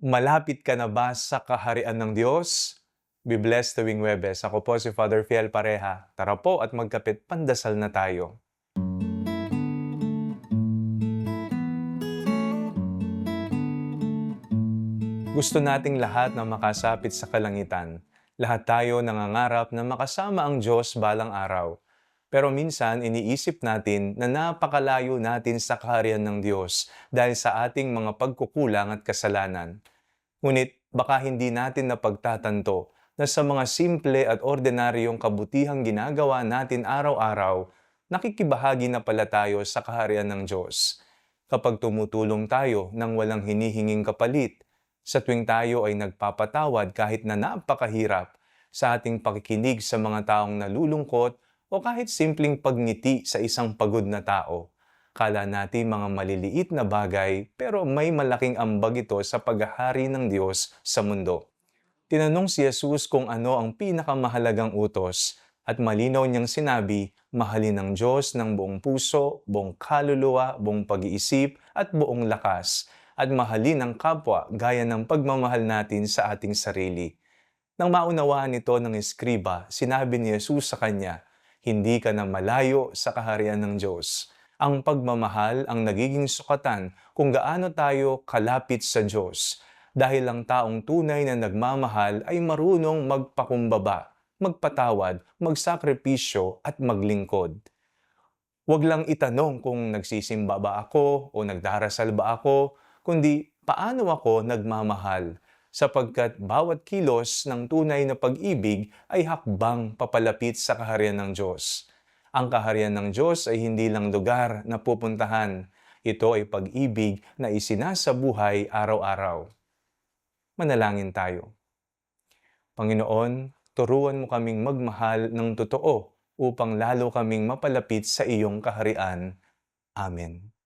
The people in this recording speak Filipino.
Malapit ka na ba sa kaharian ng Diyos? Be blessed tuwing Webes. Ako po si Father Fiel Pareha. Tara po at magkapit pandasal na tayo. Gusto nating lahat na makasapit sa kalangitan. Lahat tayo nangangarap na makasama ang Diyos balang araw. Pero minsan iniisip natin na napakalayo natin sa kaharian ng Diyos dahil sa ating mga pagkukulang at kasalanan. Ngunit baka hindi natin napagtatanto na sa mga simple at ordinaryong kabutihang ginagawa natin araw-araw, nakikibahagi na pala tayo sa kaharian ng Diyos. Kapag tumutulong tayo nang walang hinihinging kapalit, sa tuwing tayo ay nagpapatawad kahit na napakahirap, sa ating pakikinig sa mga taong nalulungkot o kahit simpleng pagngiti sa isang pagod na tao. Kala natin mga maliliit na bagay pero may malaking ambag ito sa paghahari ng Diyos sa mundo. Tinanong si Jesus kung ano ang pinakamahalagang utos at malinaw niyang sinabi, mahalin ang Diyos ng buong puso, buong kaluluwa, buong pag-iisip at buong lakas at mahalin ang kapwa gaya ng pagmamahal natin sa ating sarili. Nang maunawaan ito ng eskriba, sinabi ni Jesus sa kanya, hindi ka na malayo sa kaharian ng Diyos. Ang pagmamahal ang nagiging sukatan kung gaano tayo kalapit sa Diyos. Dahil ang taong tunay na nagmamahal ay marunong magpakumbaba, magpatawad, magsakripisyo at maglingkod. Huwag lang itanong kung nagsisimba ba ako o nagdarasal ba ako, kundi paano ako nagmamahal, sapagkat bawat kilos ng tunay na pag-ibig ay hakbang papalapit sa kaharian ng Diyos. Ang kaharian ng Diyos ay hindi lang lugar na pupuntahan. Ito ay pag-ibig na isinasabuhay araw-araw. Manalangin tayo. Panginoon, turuan mo kaming magmahal ng totoo upang lalo kaming mapalapit sa iyong kaharian. Amen.